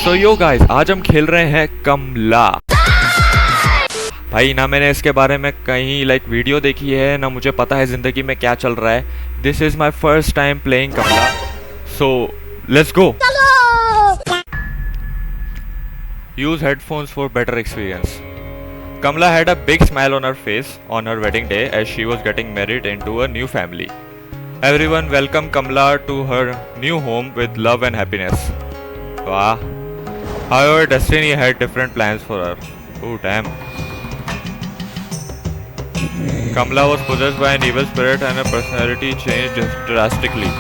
सो yo guys, आज हम खेल रहे हैं कमला। भाई ना मैंने इसके बारे में कहीं वीडियो देखी है, ना मुझे पता है ज़िंदगी में क्या चल रहा है। This is my first time playing Kamla, so let's go. Use headphones for better experience. Kamla had a big smile on her face on her wedding day as she was getting married into a new family. Everyone welcomed Kamla to her new home with love and happiness. Wow. However, destiny had different plans for her. Oh damn. Kamla was possessed by an evil spirit and her personality changed drastically.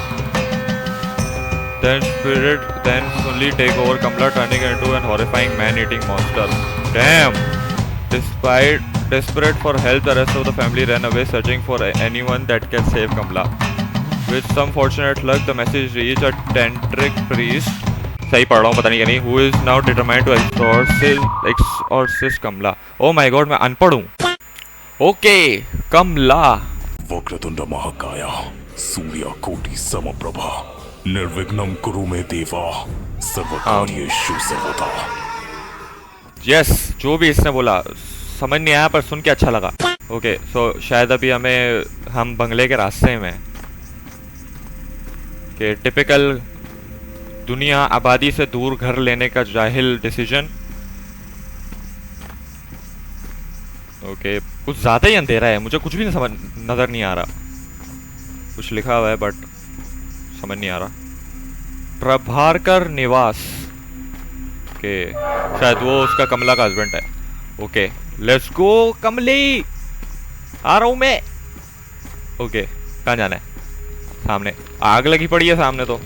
Then spirit then fully take over Kamla, turning her into an horrifying man-eating monster. Damn. Despite desperate for help, the rest of the family ran away searching for anyone that can save Kamla. With some fortunate luck, the message reached a tantric priest. सही पढ़ रहा हूँ पता नहीं क्या नहीं. Who is now determined to exorcist Kamla. Oh my God, मैं अनपढ़ हूँ. Okay, Kamla. वक्रतुंड महाकाय सूर्यकोटि समप्रभा निर्विघ्नं कुरु मे देवा सर्वकार्येषु सर्वदा. यस जो भी इसने बोला समझ नहीं आया, पर सुन के अच्छा लगा. ओके सो शायद अभी हम बंगले के रास्ते में कि टिपिकल दुनिया आबादी से दूर घर लेने का जाहिल डिसीजन. ओके कुछ ज़्यादा ही अंधेरा है, मुझे कुछ भी नहीं समझ नज़र नहीं आ रहा. कुछ लिखा हुआ है बट समझ नहीं आ रहा. प्रभारकर निवास के शायद वो उसका कमला का हस्बैंड है. ओके लेट्स गो कमली. आ रहा हूँ मैं. ओके कहाँ जाना है? सामने आग लगी पड़ी है. सामने तो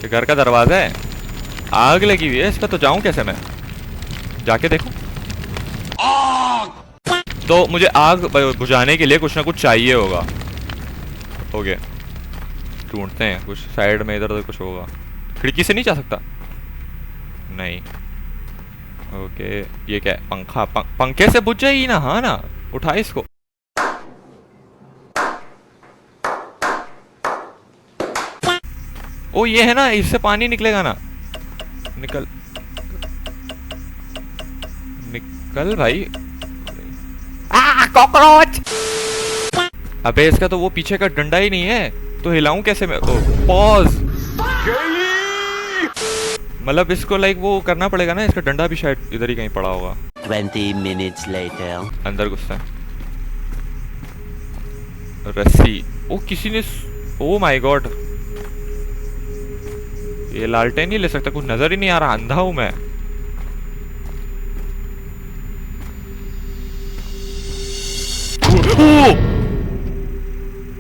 ये घर का दरवाजा है, आग लगी हुई है. इस पर तो जाऊं कैसे मैं? जाके देखूं. तो मुझे आग बुझाने के लिए कुछ ना कुछ चाहिए होगा. ओके ढूंढते हैं कुछ साइड में. इधर उधर कुछ होगा. खिड़की से नहीं जा सकता? नहीं. ओके ये क्या है? पंखा. पंखे से बुझ जाएगी ना? हाँ ना, उठा इसको. ओ ये है ना, इससे पानी निकलेगा ना. निकल निकल भाई. कॉकरोच. अबे इसका तो वो पीछे का डंडा ही नहीं है, तो हिलाऊं कैसे मैं? पॉज. मतलब इसको वो करना पड़ेगा ना. इसका डंडा भी शायद इधर ही कहीं पड़ा होगा. 20 minutes later. अंदर घुसता है. रस्सी. ओ किसी ने. ओ माय गॉड, ये लालटेन नहीं ले सकता. कुछ नजर ही नहीं आ रहा, अंधा हूं मैं.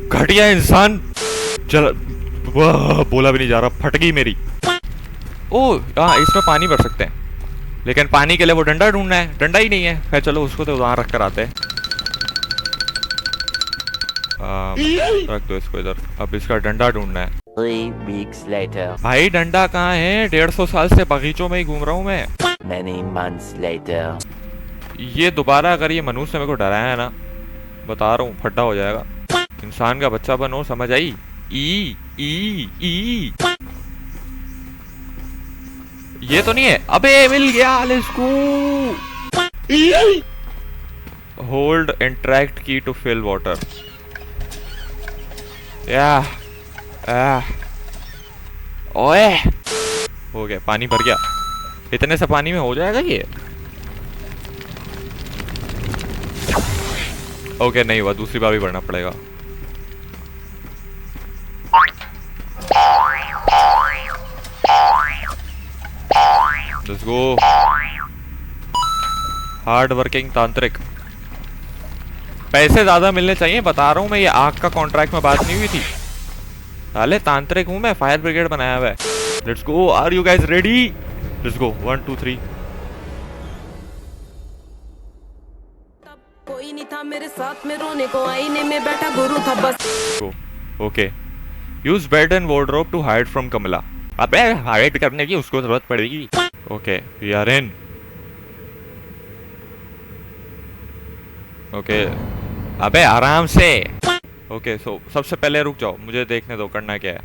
घटिया इंसान. चल बोला भी नहीं जा रहा, फट गई मेरी. ओ हाँ इसमें पानी भर सकते हैं, लेकिन पानी के लिए वो डंडा ढूंढना है. डंडा ही नहीं है. खैर चलो उसको तो वहां रख कर आते हैं. रख दो इसको इधर. अब इसका डंडा ढूंढना है. 3 weeks later. भाई डंडा कहाँ है? 150 साल से बगीचों में ही घूम रहा हूँ मैं. Many months later. ये दोबारा अगर ये मनुष्य मेरे को डराया है ना, बता रहा हूँ फड्डा हो जाएगा. इंसान का बच्चा बनो, समझ आई? ई ई ई. ये तो नहीं है. अबे मिल गया. Let's go. होल्ड इंटरैक्ट की टू फिल वाटर. ओए हो गया. पानी भर गया. इतने से पानी में हो जाएगा ये? ओके नहीं हुआ. दूसरी बार भी भरना पड़ेगा. Let's go. हार्ड वर्किंग तांत्रिक. पैसे ज्यादा मिलने चाहिए, बता रहा हूँ मैं. ये आग का कॉन्ट्रैक्ट में बात नहीं हुई थी. साले तांत्रिक हूँ मैं. फायर ब्रिगेड बनाया हुआ है. Let's go. Are you guys ready? Let's go. 1 2 3. कोई नहीं था मेरे साथ में रोने को, आईने में बैठा गुरु था बस. Okay use bed and wardrobe to hide from Kamla. अबे हाइड करने की उसको जरूरत पड़ेगी. Okay we are in. Okay अबे आराम से. ओके सो सबसे पहले रुक जाओ, मुझे देखने दो करना क्या है.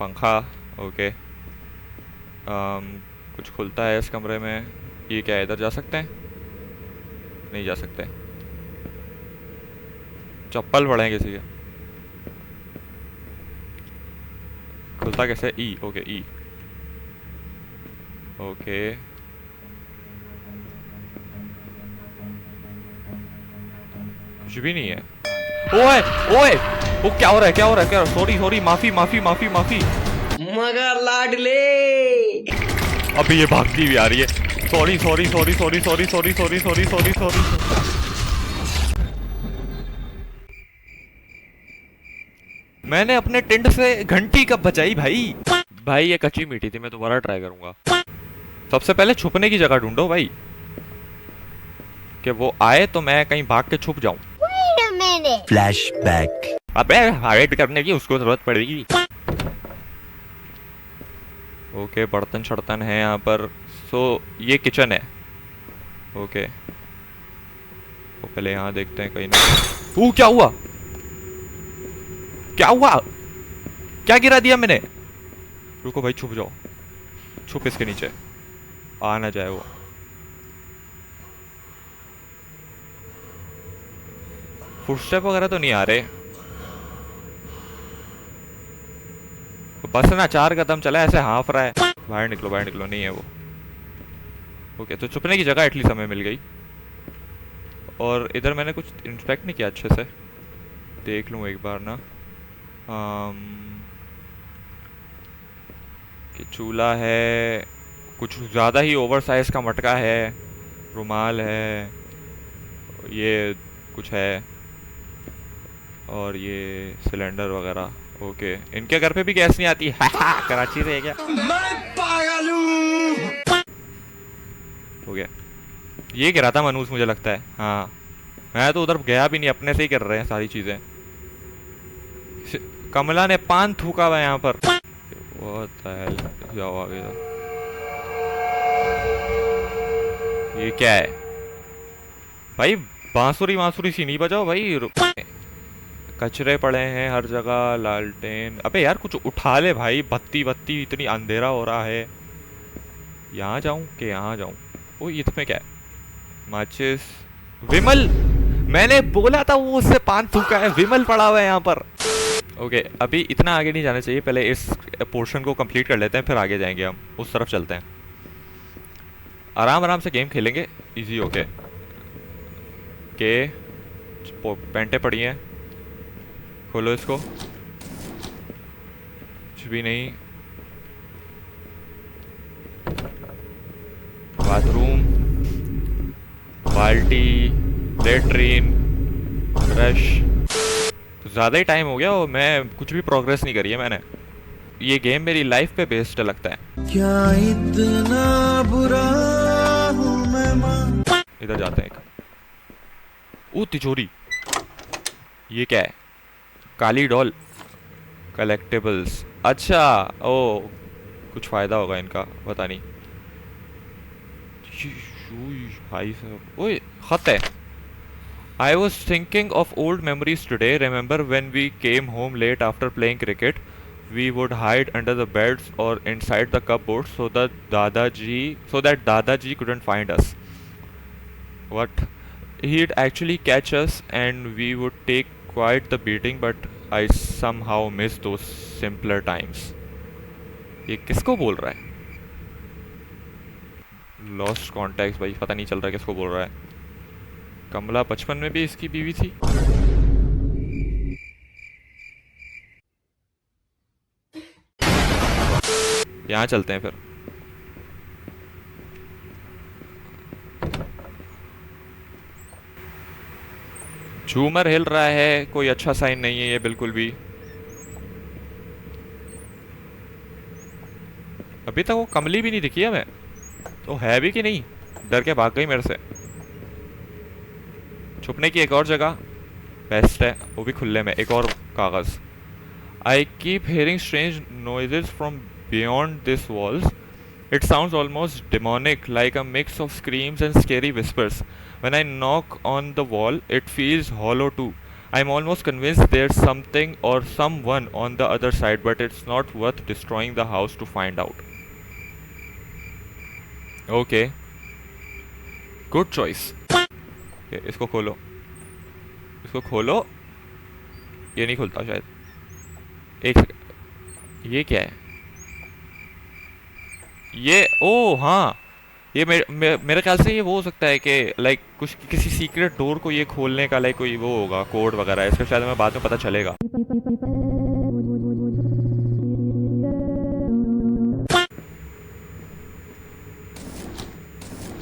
पंखा. ओके कुछ खुलता है इस कमरे में। ये क्या है, इधर जा सकते हैं? नहीं जा सकते। चप्पल पड़े हैं किसी के। खुलता कैसे? ई, ओके ई, ओके। कुछ भी नहीं है। ओए ओए, वो क्या हो रहा है, क्या हो रहा है, क्या? सॉरी सॉरी, माफी माफी माफी माफी। मगर लाडले अभी ये भागती हुई आ रही है। Sorry sorry sorry sorry sorry sorry sorry sorry sorry sorry. मैंने अपने टेंट से घंटी कब बचाई भाई? भाई ये कच्ची मीठी थी, मैं दोबारा ट्राई करूंगा। सबसे पहले छुपने की जगह ढूंढो भाई, कि वो आए तो मैं कहीं भाग के छुप जाऊं। Flashback. अबे हाइड करने की उसको जरूरत पड़ेगी। ओके, बर्तन शर्तन है यहाँ पर। सो ये किचन है। ओके, तो पहले यहाँ देखते हैं कहीं ना। क्या हुआ, क्या हुआ, क्या गिरा दिया मैंने? रुको भाई, छुप जाओ, छुप इसके नीचे, आ ना जाए वो। फुटस्टेप वगैरह तो नहीं आ रहे। बस ना 4 कदम चला, ऐसे हाफ रहा है। बाहर निकलो, बाहर निकलो, नहीं है वो। ओके, तो छुपने की जगह एटलीस्ट हमें मिल गई। और इधर मैंने कुछ इंस्पेक्ट नहीं किया अच्छे से, देख लूँ एक बार ना। कि चूल्हा है, कुछ ज़्यादा ही ओवर साइज का मटका है, रुमाल है, ये कुछ है, और ये सिलेंडर वगैरह। ओके, इनके घर पे भी गैस नहीं आती है। कराची से है क्या? मैं पागल हूँ। हो गया, ये गिरा था मनूस मुझे लगता है। हाँ, मैं तो उधर गया भी नहीं, अपने से ही कर रहे हैं सारी चीजें। कमला ने पान थूका हुआ यहाँ पर। What the hell? जाओ आगे जाओ। ये क्या है भाई? बांसुरी बांसुरी सी नहीं बजाओ भाई। कचरे पड़े हैं हर जगह, लालटेन। अबे यार कुछ उठा ले भाई, बत्ती बत्ती, इतनी अंधेरा हो रहा है। यहाँ जाऊं कि यहाँ जाऊं? ओ ये इसमें क्या है? माचिस, विमल। मैंने बोला था वो उससे पान थूका है, विमल पड़ा हुआ है यहाँ पर। ओके, अभी इतना आगे नहीं जाना चाहिए, पहले इस पोर्शन को कंप्लीट कर लेते हैं, फिर आगे जाएंगे हम, उस तरफ चलते हैं। आराम आराम से गेम खेलेंगे, इजी। ओके, पेंटे पड़ी हैं, खोलो इसको। कुछ भी नहीं। बाथरूम, बाल्टी, लेटरीन, ब्रश। तो ज़्यादा ही टाइम हो गया और मैं कुछ भी प्रोग्रेस नहीं करी है मैंने। ये गेम मेरी लाइफ पे बेस्ड लगता है। क्या इतना बुरा हूँ मैं मां? इधर जाते हैं। ओ तिजोरी, ये क्या है? काली डॉल, कलेक्टेबल्स। अच्छा, ओ कुछ फायदा होगा इनका, पता नहीं। भाई साहब, ओए खत है। I was thinking of old memories today. Remember when we came home late after playing cricket? We would hide under the beds or inside the cupboards so that Dadaji couldn't find us. What? He'd actually catch us and we would take quite the beating, but I somehow miss those simpler times. ये किसको बोल रहा है? Lost contacts भाई, पता नहीं चल रहा किसको बोल रहा है। कमला बचपन में भी इसकी बीवी थी। यहाँ चलते हैं फिर। झूमर हिल रहा है, कोई अच्छा साइन नहीं है ये बिल्कुल भी। अभी तक वो कमली भी नहीं दिखी है। मैं तो है भी कि नहीं, डर के भाग गई मेरे से। छुपने की एक और जगह बेस्ट है, वो भी खुले में। एक और कागज। I keep hearing strange noises from beyond this walls. It sounds almost demonic, like a mix of screams and scary whispers. When I knock on the wall, it feels hollow too. I'm almost convinced there's something or someone on the other side, but it's not worth destroying the house to find out. Okay, good choice. इसको खोलो, इसको खोलो। ये नहीं खुलता शायद। एक second, ये क्या है? ये ओ हाँ, ये मेरे ख्याल से ये वो हो सकता है कि लाइक कुछ किसी सीक्रेट डोर को ये खोलने का लाइक कोई वो होगा, कोड वगैरह। इसका शायद हमें बाद में पता चलेगा।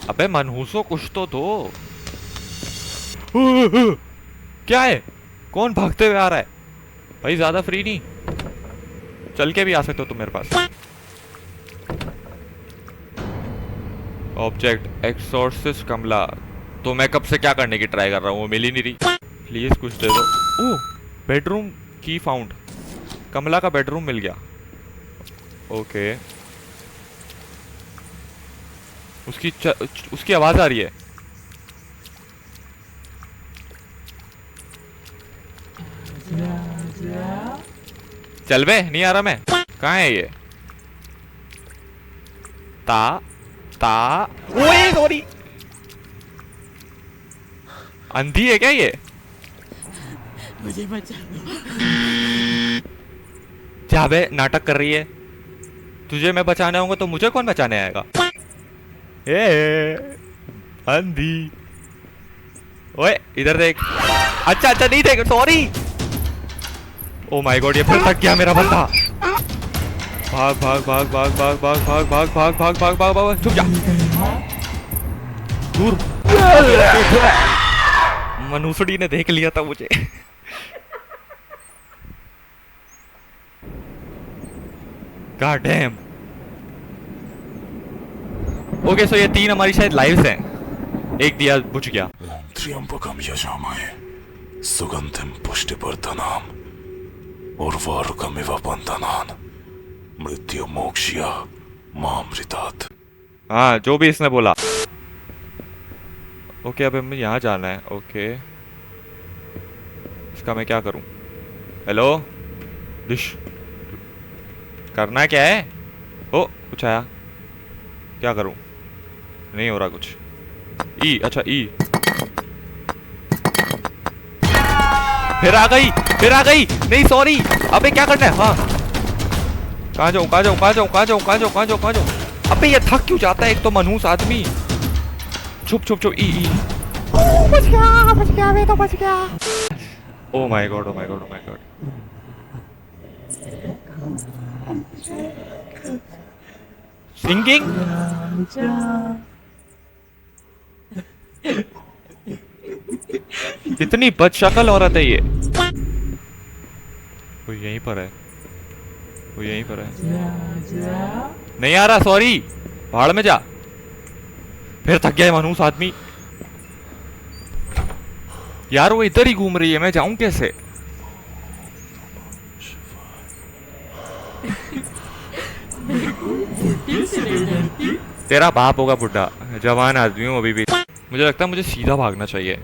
अबे मनहूसो कुछ तो दो। क्या है? कौन भागते हुए आ रहा है? भाई ज्यादा फ्री नहीं, चल के भी आ सकते हो तुम मेरे पास। ऑब्जेक्ट एक्सोर्सिस्ट कमला। तो मैं कब से क्या करने की ट्राई कर रहा हूँ, वो मिल ही नहीं रही। प्लीज कुछ दे दो। ओह, बेडरूम की फाउंड। कमला का बेडरूम मिल गया। ओके, उसकी आवाज आ रही है। चल बे, नहीं आ रहा मैं। कहाँ है ये? ओए सॉरी, अंधी है क्या ये? मुझे बचा। जा बे, नाटक कर रही है। तुझे मैं बचाने आऊंगा तो मुझे कौन बचाने आएगा? अंधी। ओए इधर देख। अच्छा नहीं देख, सॉरी। ओ माय गॉड, ये फिर तक गया मेरा बंदा। भाग भाग भाग भाग भाग भाग भाग भाग भाग भाग भाग भाग भाग, चुप जा, दूर। मनुष्यडी ने देख लिया था मुझे। God damn. ओके, सो ये 3 हमारी शायद लाइव्स हैं। एक दिया बुझ गया। त्र्यंबकम यजामहे सुगंधिम पुष्टिवर्धनम उर्वारुकमिव बंधनान मृत्यु मोक्ष्य मामृतात्। हाँ, जो भी इसने बोला। ओके, अब हमें यहाँ जाना है। ओके, इसका मैं क्या करूँ? हेलो डिश, करना क्या है? ओ कुछ आया, क्या करूँ? नहीं हो रहा कुछ। ई, अच्छा ई। फिर आ गई, फिर आ गई। नहीं सॉरी, अबे क्या करना है? हाँ, कहाँ जाऊँ कहाँ जाऊँ कहाँ जाऊँ कहाँ जाऊँ कहाँ जाऊँ कहाँ जाऊँ कहाँ जाऊँ? अबे ये थक क्यों जाता है एक तो मनहूस आदमी। छुप छुप छुप। ई ई। बच गया वे तो बच गया। Oh my God, oh my God, oh my God. Singing. इतनी बदशक्ल औरत है ये। वो यहीं पर है, वो यहीं पर है। नहीं आ रहा, सॉरी। भाड़ में जा। फिर थक गया मनहूस आदमी। यार वो इधर ही घूम रही है, मैं जाऊं कैसे? तेरा बाप होगा बुड्ढा, जवान आदमी हूँ अभी भी। मुझे लगता है मुझे सीधा भागना चाहिए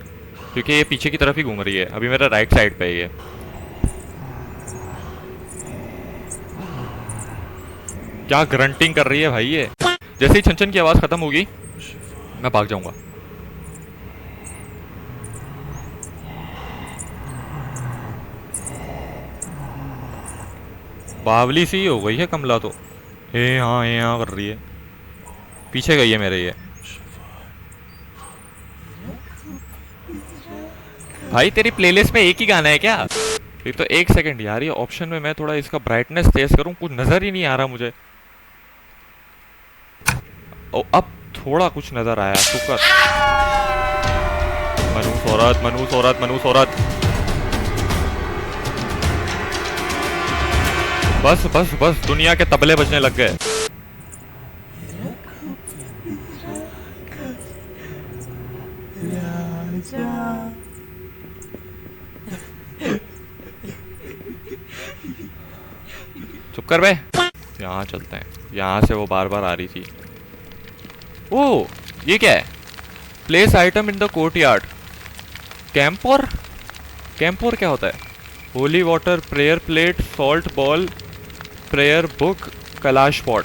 क्योंकि ये पीछे की तरफ ही घूम रही है। अभी मेरा राइट साइड पे है ये। क्या ग्रंटिंग कर रही है भाई ये। जैसे ही छन की आवाज खत्म होगी मैं भाग जाऊंगा। बावली सी हो गई है कमला तो। हे हाँ कर रही है, पीछे गई है मेरे ये। भाई तेरी प्लेलिस्ट में एक ही गाना है क्या? ये तो एक सेकंड यार, ये ऑप्शन में मैं थोड़ा इसका ब्राइटनेस तेज करूं, कुछ नजर ही नहीं आ रहा मुझे। ओ अब थोड़ा कुछ नजर आया। शुक्र। मनूस औरत, मनूस औरत, मनूस औरत। बस बस बस, दुनिया के तबले बजने लग गए। चुप कर बे। यहाँ चलते हैं, यहाँ से वो बार बार आ रही थी। ओ ये क्या है? Place item in the courtyard. Camphor? Camphor क्या होता है? Holy water, prayer plate, salt bowl, prayer book, Kalash pot.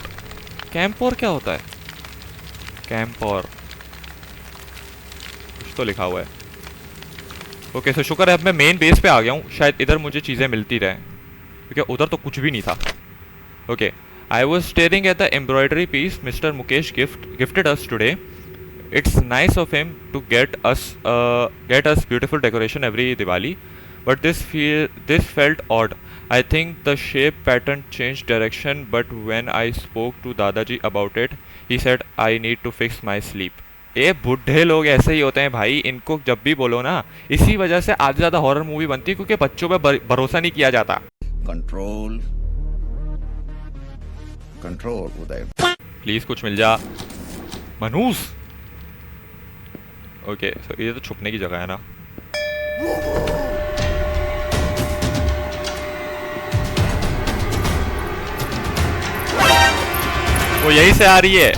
Camphor क्या होता है? कैंप और कुछ तो लिखा हुआ है। ओके सो शुक्र है अब मैं मेन बेस पे आ गया हूँ, शायद इधर मुझे चीज़ें मिलती रहें क्योंकि उधर तो कुछ भी नहीं था। Okay I was staring at the embroidery piece mister Mukesh gifted us today. It's nice of him to get us beautiful decoration every Diwali, but this felt odd. I think the shape pattern changed direction, but when I spoke to Dadaji about it, he said I need to fix my sleep. ये बुढ़े लोग ऐसे ही होते हैं भाई, इनको जब भी बोलो ना, इसी वजह से आज ज़्यादा हॉरर मूवी बनती है क्योंकि बच्चों पे भरोसा नहीं किया जाता। कंट्रोल कंट्रोल उदय प्लीज कुछ मिल जा मनूस। ओके सो ये तो छुपने की जगह है ना। वो यहीं से आ रही है।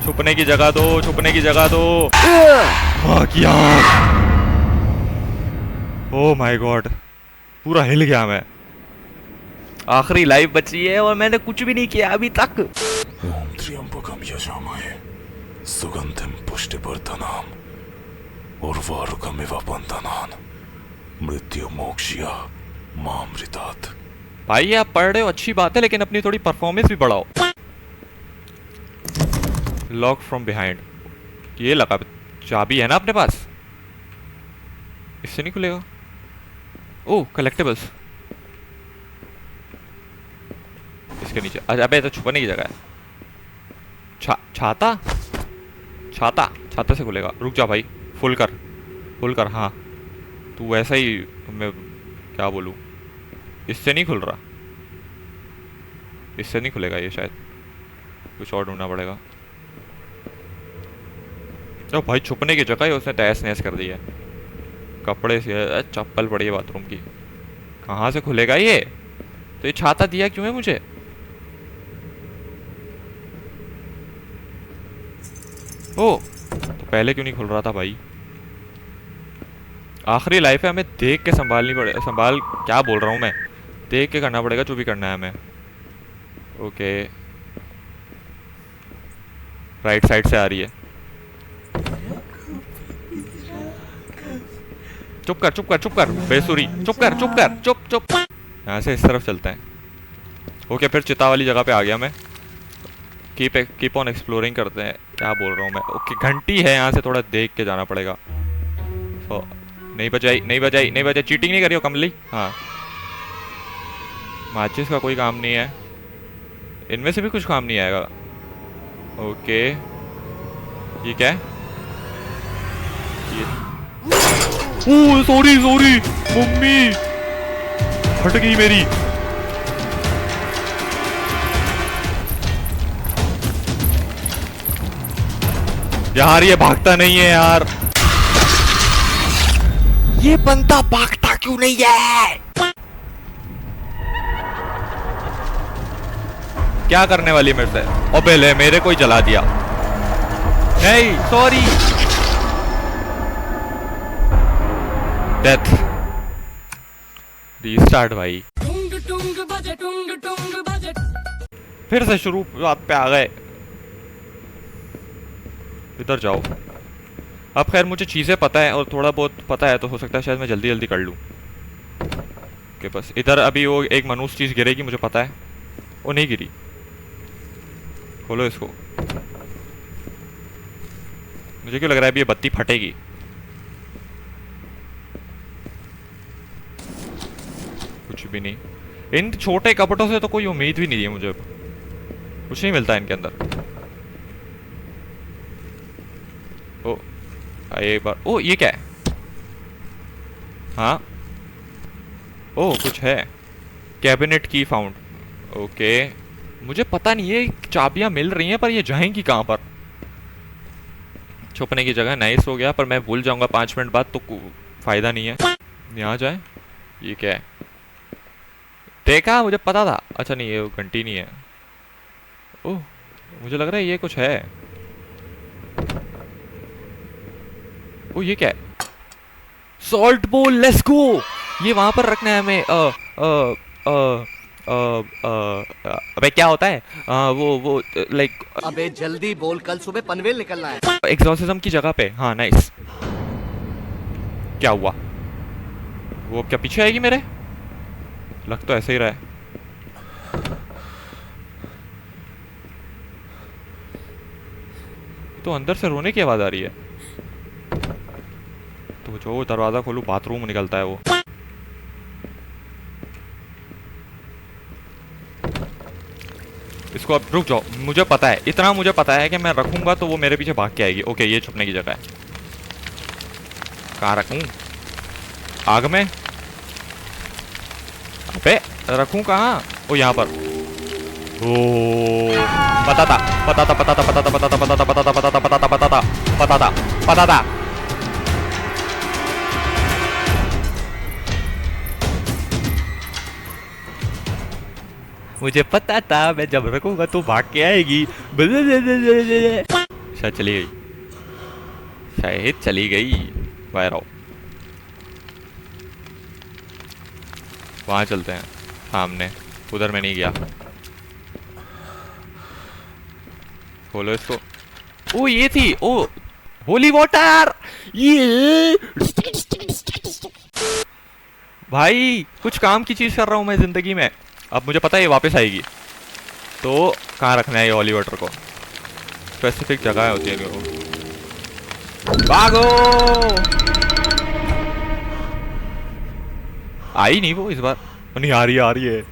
छुपने की जगह दो, छुपने की जगह दो। हाँ किया। ओह माय गॉड, पूरा हिल गया मैं। आखिरी लाइफ बची है और मैंने कुछ भी नहीं किया अभी तक। ओम त्र्यंबकम यजामहे सुगंधिम पुष्टिवर्धनम उर्वारुकमिव बन्धनान् मृत्युमोक्ष्य मामृतात्। भाई आप पढ़ रहे हो अच्छी बात है, लेकिन अपनी थोड़ी परफॉर्मेंस भी बढ़ाओ। लॉक फ्रॉम बिहाइंड, ये लगा चाबी है ना अपने पास, इससे नहीं खुलेगा। ओह कलेक्टिबल्स इसके नीचे। अच्छा अबे तो छुपने की जगह है। छाता छाता छाता से खुलेगा। रुक जा भाई, फुल कर। हाँ तू ऐसा ही, मैं क्या बोलूँ, इससे नहीं खुल रहा, इससे नहीं खुलेगा ये, शायद कुछ और ढूंढना पड़ेगा। तो भाई छुपने की जगह ही उसने तहस नहस कर दी है। कपड़े से चप्पल पड़ी है बाथरूम की, कहाँ से खुलेगा ये? तो ये छाता दिया क्यों है मुझे? ओ तो पहले क्यों नहीं खुल रहा था भाई? आखिरी लाइफ है, हमें देख के संभालनी पड़े, क्या बोल रहा हूँ मैं, देख के करना पड़ेगा जो भी करना है हमें। ओके राइट साइड से आ रही है। चुप कर बेसुरी, चुप। यहाँ से इस तरफ चलते हैं। ओके फिर चिता वाली जगह पे आ गया मैं। कीप ऑन एक्सप्लोरिंग करते हैं। क्या बोल रहा हूँ मैं? ओके घंटी है, यहाँ से थोड़ा देख के जाना पड़ेगा। तो नहीं बजाई, चीटिंग नहीं करी हो कमली। हाँ माचिस का कोई काम नहीं है, इनमें से भी कुछ काम नहीं आएगा। ओके ये क्या है? ओह सॉरी मम्मी फट गई मेरी। यार ये भागता नहीं है यार, ये बंदा भागता क्यों नहीं है? क्या करने वाली मेरे से? अबे ले मेरे को ही जला दिया। नहीं सॉरी, डेथ। रीस्टार्ट भाई, फिर से शुरू बात पे आ गए। इधर जाओ। अब खैर मुझे चीज़ें पता है और थोड़ा बहुत पता है, तो हो सकता है शायद मैं जल्दी कर लूँ। ओके बस इधर अभी वो एक मनुष्य चीज़ गिरेगी, मुझे पता है। वो नहीं गिरी, खोलो इसको। मुझे क्यों लग रहा है अभी ये बत्ती फटेगी। कुछ भी नहीं, इन छोटे कपड़ों से तो कोई उम्मीद भी नहीं है मुझे, कुछ नहीं मिलता इनके अंदर। ओ एक बार, ओ ये क्या है? हाँ ओ कुछ है, कैबिनेट की फाउंड। ओके मुझे पता नहीं है चाबियां मिल रही हैं, पर ये जाएंगी कहाँ पर? छुपने की जगह नाइस हो गया, पर मैं भूल जाऊंगा 5 मिनट बाद, तो फायदा नहीं है। यहाँ जाए। ये क्या है? देखा, मुझे पता था। अच्छा नहीं ये घंटी नहीं है। ओह मुझे लग रहा है ये कुछ है। ओ ये क्या है? सॉल्ट बोल, लेट्स गो। ये वहां पर रखना है हमें। अबे क्या होता है वो लाइक अबे जल्दी बोल, कल सुबह पनवेल निकलना है। एग्जॉर्सिज्म की जगह पे। हाँ नाइस। क्या हुआ? वो क्या पीछे आएगी मेरे? लग तो ऐसे ही रहा है। तो अंदर से रोने की आवाज आ रही है। तो जो दरवाजा खोलूं बाथरूम निकलता है वो। इसको अब रुक जाओ, मुझे पता है, इतना मुझे पता है कि मैं रखूंगा तो वो मेरे पीछे भाग के आएगी। ओके, ये छुपने की जगह है। कहाँ रखूं? आग में? अबे रखूं कहाँ? ओ यहाँ पर। ओ पता था, पता था, पता था, पता था, पता था, पता था, पता था, पता था, पता था, पता था, पता था, पता था। मुझे पता था मैं जब रखूंगा तो भाग के आएगी। शायद चली गई, शायद चली गई। बाहर आओ, वहां चलते हैं सामने। उधर मैं नहीं गया। खोलो इसको। ओ ये थी, ओ होली वाटर। ये भाई कुछ काम की चीज कर रहा हूं मैं जिंदगी में। अब मुझे पता है ये वापस आएगी। तो कहाँ रखना है ये होली वाटर को? स्पेसिफिक जगह होती है वो। भागो! आई नहीं वो इस बार। नहीं आ रही है, आ रही है।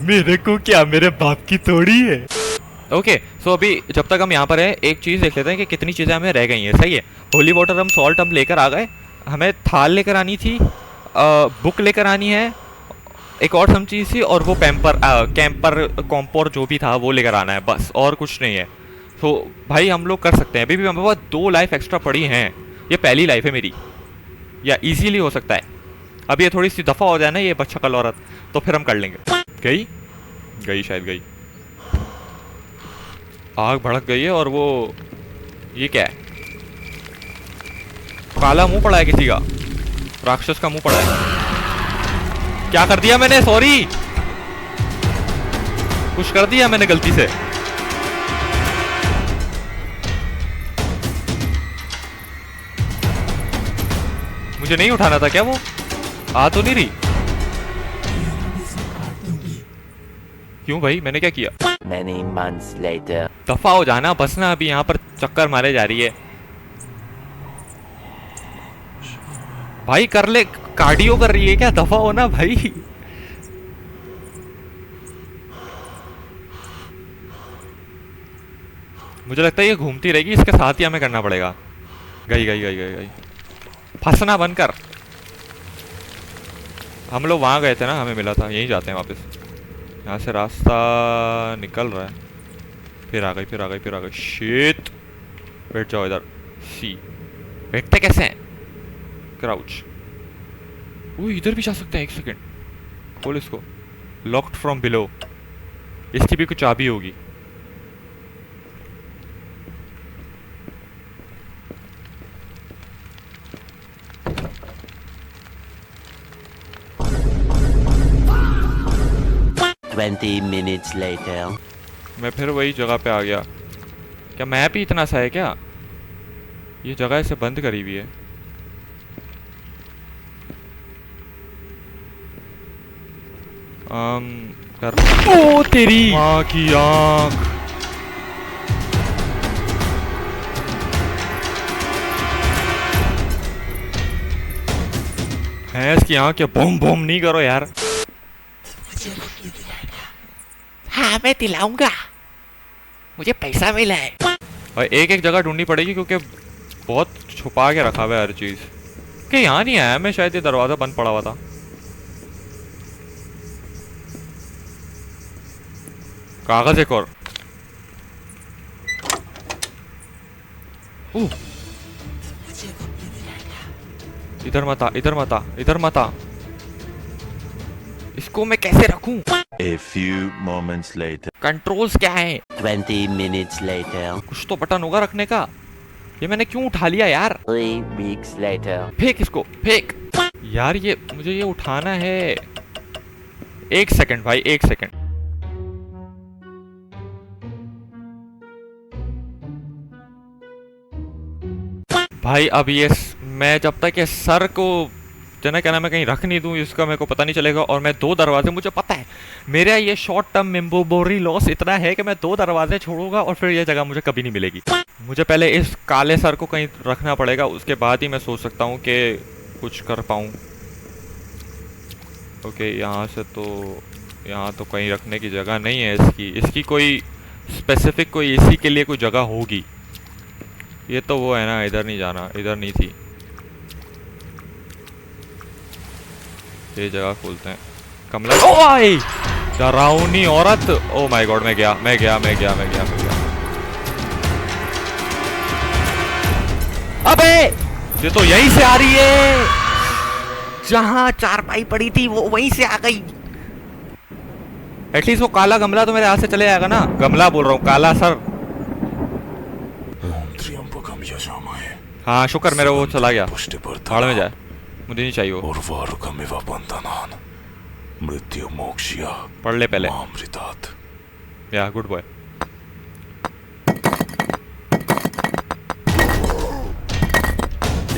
मेरे को क्या, मेरे बाप की थोड़ी है। ओके सो अभी जब तक हम यहाँ पर है एक चीज देख लेते हैं कि कितनी चीजें हमें रह गई हैं। सही है, होली वाटर हम सॉल्ट हम लेकर आ गए। हमें थाल लेकर आनी थी, बुक लेकर आनी है, एक और सम चीज़ थी, और वो कैंपर कॉम्पोर जो भी था वो लेकर आना है, बस और कुछ नहीं है। तो भाई हम लोग कर सकते हैं। अभी भी हमारे पास 2 लाइफ एक्स्ट्रा पड़ी हैं। ये पहली लाइफ है मेरी, या इजीली हो सकता है। अब ये थोड़ी सी दफ़ा हो जाए ना ये बच्चकल औरत, तो फिर हम कर लेंगे। गई शायद गई। आग भड़क गई है। और वो ये क्या है? काला मुंह पड़ा है किसी का, राक्षस का मुंह पड़ा है। क्या कर दिया मैंने? सॉरी, कुछ कर दिया मैंने गलती से। मुझे नहीं उठाना था क्या? वो आ तो नहीं रही। क्यों भाई, मैंने क्या किया? Many months later. दफा हो जाना बस ना, अभी यहाँ पर चक्कर मारे जा रही है। भाई कर ले, कार्डियो कर रही है क्या? दफा हो ना भाई। मुझे लगता है ये घूमती रहेगी, इसके साथ ही हमें करना पड़ेगा। गई गई गई गई गई। फंसना बंद कर। हम लोग वहां गए थे ना, हमें मिला था, यहीं जाते हैं वापस। यहाँ से रास्ता निकल रहा है। फिर आ गई, फिर आ गई, फिर आ गई। शिट, बैठ जाओ इधर। सी बैठते कैसे हैं? क्राउच। वो इधर भी जा सकते हैं। एक सेकेंड, खोल इसको। Locked from below. इसकी भी कुछ चाबी होगी। Twenty minutes later. मैं फिर वही जगह पे आ गया। क्या मैप ही इतना सा है क्या? ये जगह ऐसे बंद करी हुई है। कर। ओ तेरी माँ की आँख। भैंस की आँख। क्या बम बम नहीं करो यार। हाँ मैं दिलाऊंगा, मुझे पैसा मिला है। और एक एक जगह ढूंढनी पड़ेगी क्योंकि बहुत छुपा के रखा हुआ है हर चीज। कि यहाँ नहीं आया मैं, शायद ये दरवाजा बंद पड़ा हुआ था। कागज एक और। इधर मत आ, इधर मत आ, इधर मत आ। इसको मैं कैसे रखूं? A few moments later. Controls क्या है? 20 minutes later. कुछ तो बटन होगा रखने का। ये मैंने क्यों उठा लिया यार? 3 weeks later. फेंक इसको, फेंक यार। ये मुझे ये उठाना है। 1 सेकंड भाई, 1 सेकंड। भाई अब ये मैं जब तक ये सर को जना क्या नाम है कहीं रख नहीं दूं, इसका मेरे को पता नहीं चलेगा। और मैं 2 दरवाजे, मुझे पता है मेरा ये शॉर्ट टर्म मेमोरी लॉस इतना है कि मैं 2 दरवाजे छोड़ूंगा और फिर ये जगह मुझे कभी नहीं मिलेगी। मुझे पहले इस काले सर को कहीं रखना पड़ेगा, उसके बाद ही मैं सोच सकता हूँ कि कुछ कर पाऊँ। ओके, यहाँ से तो यहाँ तो कहीं रखने की जगह नहीं है इसकी कोई स्पेसिफिक कोई इसी के लिए कोई जगह होगी। ये तो वो है ना, इधर नहीं जाना, इधर नहीं थी। ये जगह खोलते हैं। कमला, ओ भाई डरावनी औरत। ओ माय गॉड, मैं गया। अबे ये तो यहीं से आ रही है, जहाँ चारपाई पड़ी थी वो वहीं से आ गई। एटलीस्ट वो काला गमला तो मेरे हाथ से चले जाएगा ना। गमला बोल रहा हूँ, काला सर। ओम त्र्यंबकम यजामहे। हाँ शुक्र, मेरा वो चला गया, पुष्टिवर्धनम्। भाड़ में जाए, मुझे नहीं चाहिए वो। उर्वारुकमिव बन्धनान् मृत्युमोक्ष्य पढ़ ले पहले। मामृतात्। या गुड बॉय।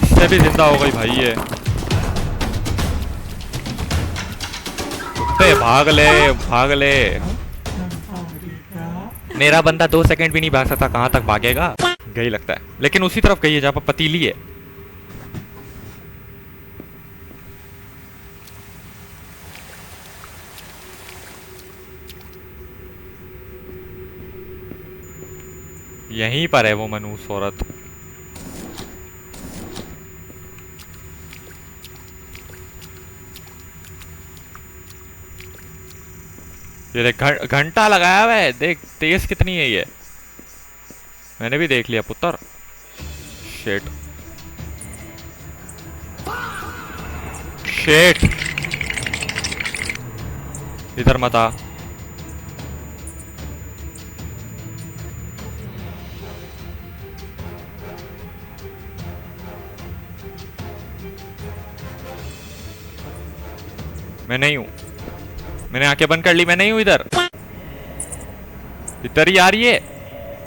इससे भी जिंदा हो गई भाई ये। कुत्ते भाग ले। मेरा बंदा 2 सेकंड भी नहीं भाग सकता, कहां तक भागेगा? गई लगता है, लेकिन उसी तरफ गई है जहां पर पतीली है। यहीं पर है वो मनूस औरत। ये देख, घंटा लगाया हुआ है, देख तेज कितनी है ये। मैंने भी देख लिया पुत्र। शेट इधर मत आ। मैं नहीं हूं, मैंने आंखें बंद कर ली, मैं नहीं हूं इधर। इधर ही आ रही है।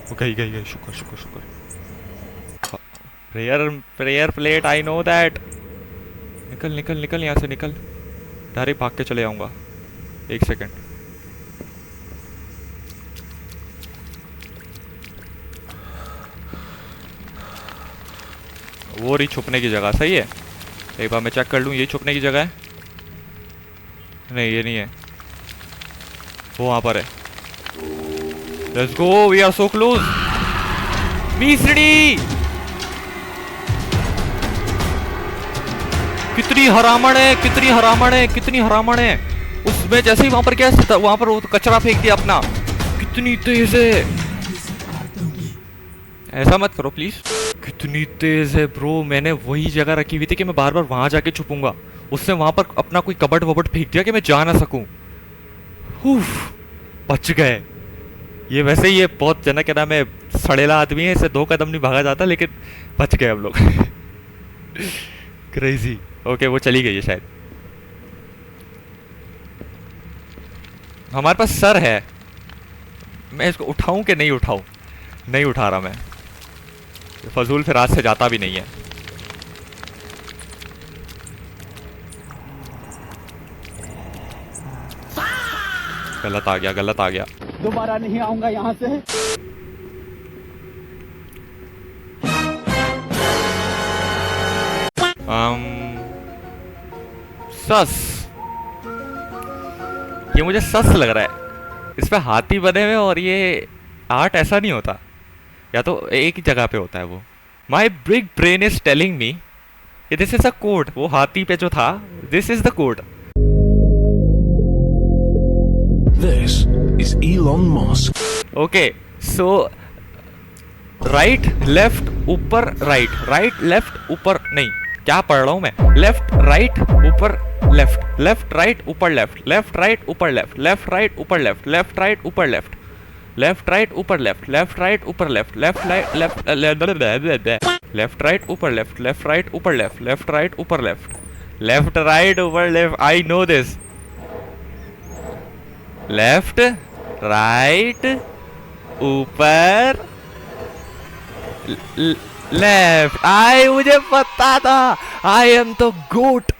वो गई। शुक्र। Prayer plate, I know that. निकल यहाँ से निकल। डायरेक्ट भाग के चले आऊंगा। 1 सेकंड। वो रही छुपने की जगह, सही है। एक बार मैं चेक कर लूं, ये छुपने की जगह है। नहीं ये नहीं है, वो वहां पर है। Let's go, we are so close. बीसड़ी कितनी हरामण है। उसमें जैसे ही वहां पर क्या था, वहां पर वो कचरा फेंक दिया अपना। कितनी तेज है, ऐसा मत करो प्लीज। कितनी तेज है ब्रो। मैंने वही जगह रखी हुई थी कि मैं बार बार वहां जाके छुपूंगा। उसने वहां पर अपना कोई कबट वबट फेंक दिया कि मैं जा ना सकूं। बच गए। ये वैसे ये बहुत जना क्या नाम है, सड़ेला आदमी है, इससे 2 कदम नहीं भागा जाता, लेकिन बच गए हम लोग। क्रेजी। ओके, वो चली गई है शायद। हमारे पास सर है, मैं इसको उठाऊं कि नहीं उठाऊं? नहीं उठा रहा मैं, फजूल फिर रात से जाता भी नहीं है। गलत आ गया। दोबारा नहीं आऊंगा यहाँ से। सस, ये मुझे सस लग रहा है। इस पे हाथी बने हुए, और ये आर्ट ऐसा नहीं होता, या तो एक ही जगह पे होता है वो। माई big brain is telling me this is a code. वो हाथी पे जो था, this is the code. This is Elon Musk. Okay, so right left ऊपर राइट लेफ्ट ऊपर, नहीं क्या पढ़ रहा हूं मैं? लेफ्ट राइट ऊपर लेफ्ट राइट ऊपर लेफ्ट राइट ऊपर लेफ्ट राइट ऊपर लेफ्ट राइट ऊपर लेफ्ट लेफ्ट राइट ऊपर लेफ्ट, लेफ्ट राइट ऊपर left, left right left, left right ऊपर लेफ्ट, लेफ्ट राइट ऊपर लेफ्ट, लेफ्ट राइट ऊपर लेफ्ट, लेफ्ट राइट ऊपर left. I know this. Left right ऊपर left. आई मुझे पता था। आई एम द गोट।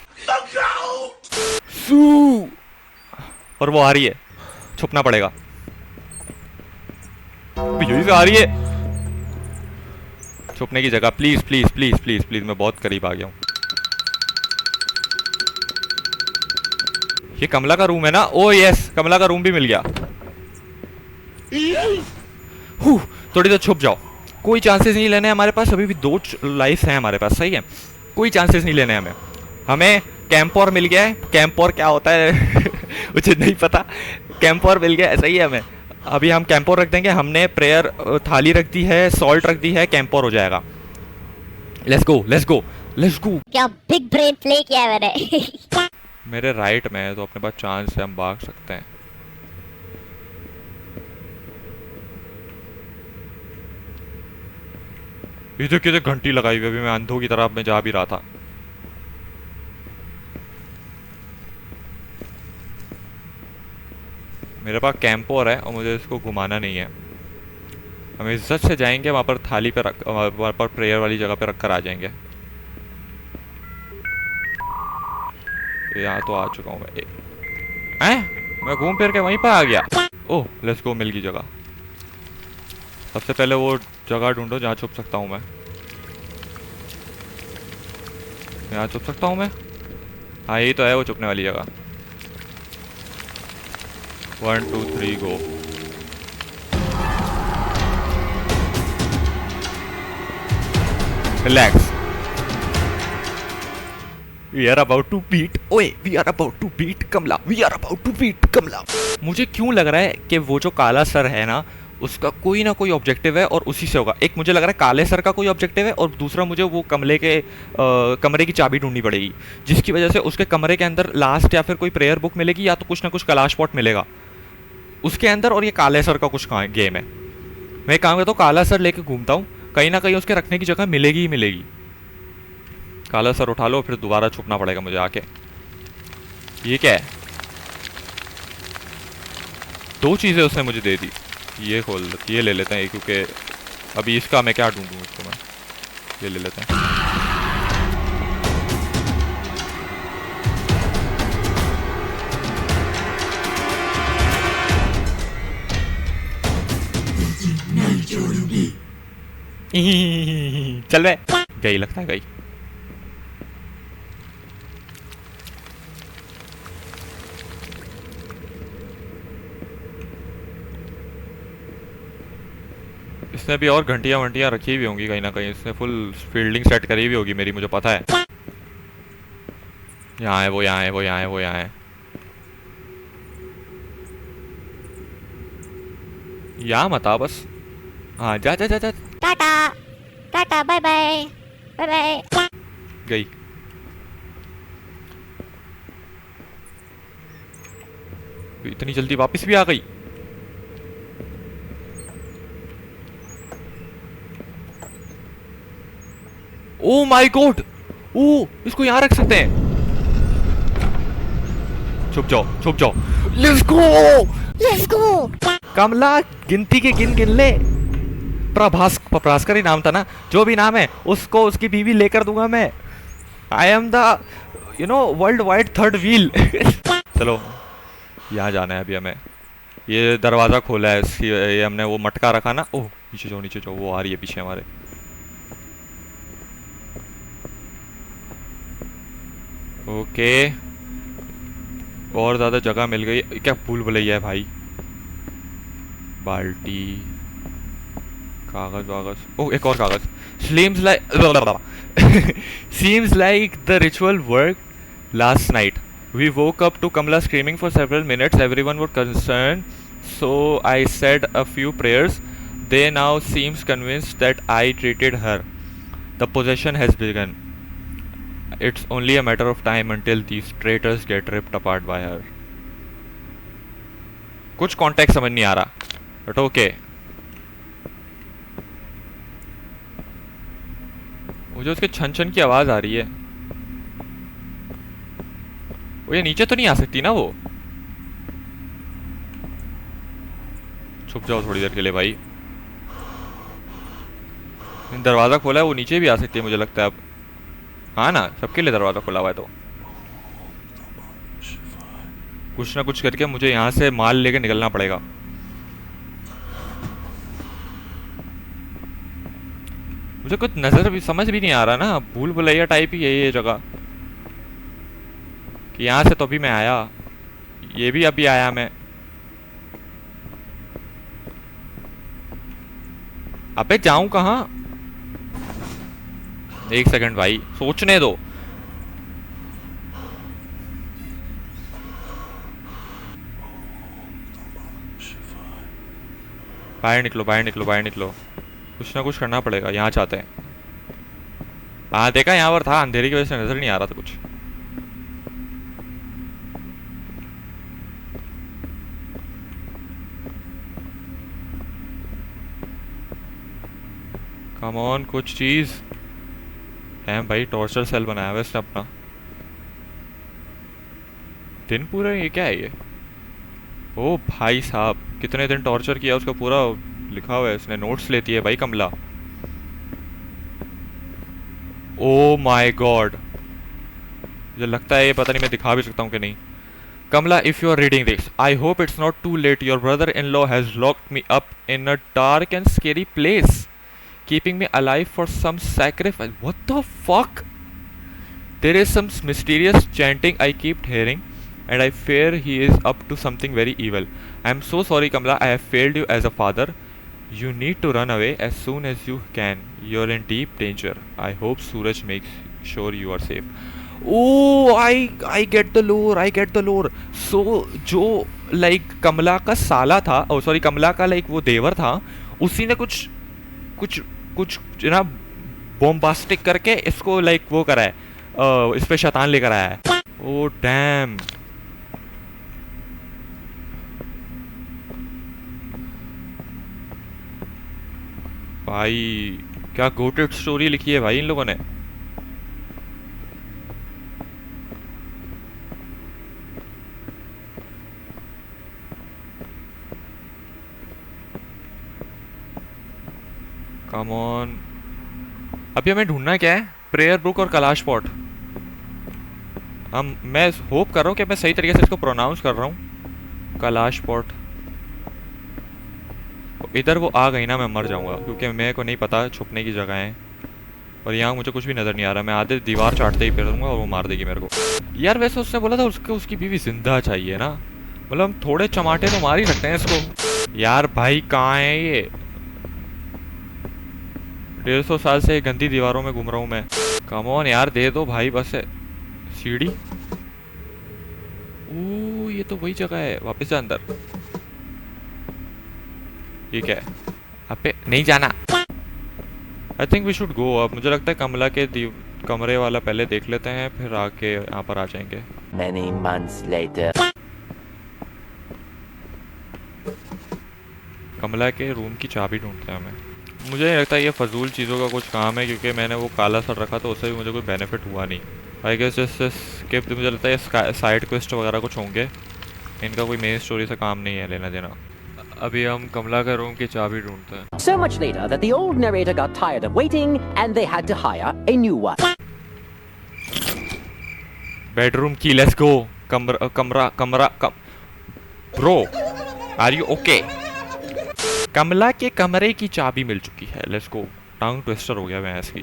सू। और वो आ रही है, छुपना पड़ेगा। यही से आ रही है छुपने की जगह। Please please please please please, मैं बहुत करीब आ गया हूं। ये कमला का रूम है ना? ओ यस, कमला का रूम भी मिल गया। थोड़ी देर छुप जाओ, कोई चांसेस नहीं लेने हमारे पास। अभी भी 2 लाइफ हैं हमारे पास, सही है। कोई चांसेस नहीं लेने हमें। हमें कैंपोर मिल गया है। कैंपोर क्या होता है मुझे नहीं पता। कैंपोर मिल गया है, सही है। हमें अभी हम कैंपोर रख देंगे। हमने प्रेयर थाली रख दी है, सॉल्ट रख दी है, कैंपोर हो जाएगा। Let's go let's go let's go. क्या बिग ब्रेन प्ले किया है मैंने। मेरे राइट में है तो अपने पास चांस है, हम भाग सकते हैं। इधर किधर घंटी लगाई हुई, अभी मैं अंधों की तरफ में जा भी रहा था। मेरे पास कैंपोर है और मुझे इसको घुमाना नहीं है। हम इज्जत से जाएंगे वहां पर, थाली पे रख, वहां पर प्रेयर वाली जगह पे रख कर आ जाएंगे। यहाँ तो आ चुका हूँ मैं घूम फिर के वहीं पर आ गया। ओह लेट्स गो, मिल गई जगह। सबसे पहले वो जगह ढूंढो जहाँ छुप सकता हूँ मैं। यहाँ छुप सकता हूँ मैं? हाँ यही तो है वो छुपने वाली जगह। 1 2 3 गो। Relax. We are about to beat, ओए, we are about to beat Kamla, we are about to beat Kamla. मुझे क्यों लग रहा है कि वो जो काला सर है ना, उसका कोई ना कोई ऑब्जेक्टिव है और उसी से होगा। एक मुझे लग रहा है काले सर का कोई ऑब्जेक्टिव है और दूसरा मुझे वो कमले के कमरे की चाबी ढूंढनी पड़ेगी, जिसकी वजह से उसके कमरे के अंदर लास्ट या फिर कोई प्रेयर बुक मिलेगी या तो कुछ ना कुछ कलाश पॉट मिलेगा उसके अंदर। और ये काले सर का कुछ गेम है। मैं काम करता हूँ, काला सर लेके घूमता हूँ, कहीं ना कहीं उसके रखने की जगह मिलेगी ही मिलेगी। काला सर उठा लो, फिर दोबारा छुपना पड़ेगा मुझे आके। ये क्या है? 2 चीजें उसने मुझे दे दी। ये खोल, ये ले लेते हैं क्योंकि अभी इसका मैं क्या ढूंढूं इसको। मैं ये ले लेते हैं। चल बे, गई लगता है, गई। इसने भी और घंटियां वंटियां रखी भी होंगी कहीं ना कहीं। इसने फुल फील्डिंग सेट करी भी होगी मेरी, मुझे पता है। यहाँ है वो, यहाँ है वो, यहाँ है वो, यहाँ है। यहाँ मत आ बस। हाँ जा जा जा जा। Tata tata, bye bye bye bye. गई। इतनी जल्दी वापस भी आ गई। ओ माय गॉड, ओ इसको यहां रख सकते हैं। छुप जाओ छुप जाओ। Let's go let's go. कमला गिनती के गिन ले। प्रभास्कर ही नाम था ना, जो भी नाम है उसको उसकी बीवी लेकर दूंगा मैं। I am the world wide 3rd wheel. चलो यहाँ जाना है अभी हमें। ये दरवाजा खोला है, ये हमने वो मटका रखा ना। ओह नीचे जाओ नीचे जाओ, वो आ रही है पीछे हमारे। ओके और ज्यादा जगह मिल गई। क्या भूल भुलैया है भाई। बाल्टी, कागज वागज। ओह एक और कागज। Seems like the ritual worked last night. We woke up to Kamala screaming for several minutes. Everyone was concerned, so I said a few prayers. They now seems convinced that I treated her. The possession has begun. It's only a matter of time until these traitors get ripped apart by her. कुछ context समझ नहीं आ रहा। But okay. मुझे उसके छन छन की आवाज आ रही है। वो ये नीचे तो नहीं आ सकती ना वो? छुप जाओ थोड़ी देर के लिए भाई। दरवाजा खोला है, वो नीचे भी आ सकती है मुझे लगता है अब। हाँ ना, सबके लिए दरवाजा खुला हुआ है तो कुछ ना कुछ करके मुझे यहाँ से माल लेके निकलना पड़ेगा। मुझे कुछ नजर भी समझ भी नहीं आ रहा ना, भूल भुलैया टाइप ही है ये जगह कि यहाँ से तो अभी मैं आया, ये भी अभी आया मैं। अबे जाऊं कहाँ? एक सेकंड भाई, सोचने दो। बाहर निकलो, बाहर निकलो, बाहर निकलो। कुछ ना कुछ करना पड़ेगा। यहाँ चाहते हैं। हाँ देखा, यहाँ पर था, अंधेरे की वजह से नजर नहीं आ रहा था कुछ। कम ऑन, कुछ चीज है भाई। टॉर्चर सेल बनाया हुआ इसने अपना। दिन पूरा ये क्या है ये? ओ भाई साहब, कितने दिन टॉर्चर किया उसका पूरा लिखा हुआ है इसने। नोट्स लेती है भाई कमला। ओ माय गॉड, मुझे लगता है ये, पता नहीं मैं दिखा भी सकता हूँ कि नहीं। Kamala, if you are reading this, I hope it's not too late. Your brother-in-law has locked me up in a dark and scary place, keeping me alive for some sacrifice. What the fuck? There is some mysterious chanting I keep hearing, and I fear he is up to something very evil. I am so sorry, Kamala. I have failed you as a father. You need to run away as soon as you can. You're in deep danger. I hope Suraj makes sure you are safe. Oh, I get the lore. I get the lore. So जो like कमला का साला था, oh sorry, कमला का like वो देवर था, उसी ने कुछ कुछ कुछ ना बॉम्बास्टिक करके इसको like वो करा है, इस पे शैतान लेकर आया है। Oh damn. भाई क्या गोटेड स्टोरी लिखी है भाई इन लोगों ने। कम ऑन, अभी हमें ढूंढना क्या है? प्रेयर बुक और कैलाश पॉट। मैं होप कर रहा हूँ कि मैं सही तरीके से इसको प्रोनाउंस कर रहा हूँ। कैलाश पॉट। इधर वो आ गई ना, मैं मर जाऊंगा क्योंकि मेरे को नहीं पता छुपने की जगह है। और यहाँ मुझे कुछ भी नजर नहीं आ रहा। मैं आधे दीवार चाटते ही फिर दूंगा और वो मार देगी मेरे को। यार वैसे उसने बोला था उसकी बीवी जिंदा चाहिए ना, मतलब हम थोड़े चमाटे तो मार ही सकते हैं इसको। यार भाई कहाँ है ये? 150 साल से गंदी दीवारों में घूम रहा हूँ मैं। कम ऑन यार, दे दो भाई बस। सीढ़ी। ओ ये तो वही जगह है, वापस जा अंदर। ये क्या है? अबे नहीं जाना। I think we should go अब। मुझे लगता है कमला के कमरे वाला पहले देख लेते हैं, फिर आके यहाँ पर आ जाएंगे। Many months later. कमला के रूम की चाबी ढूंढते हैं हमें। मुझे नहीं लगता ये फजूल चीज़ों का कुछ काम है, क्योंकि मैंने वो काला सर रखा तो उससे भी मुझे कोई बेनिफिट हुआ नहीं। आई गेस जैसे स्किप, मुझे लगता है साइड क्वेस्ट वगैरह कुछ होंगे, इनका कोई मेन स्टोरी से काम नहीं है लेना देना। अभी हम कमला के रूम की चाबी ढूंढते हैं। So much later that the old narrator got tired of waiting and they had to hire a new one. Bedroom की, let's go. Bro are you okay? Kamla के कमरे की चाबी मिल चुकी है, लेट्स गो। टंग ट्विस्टर हो गया मैं इसकी।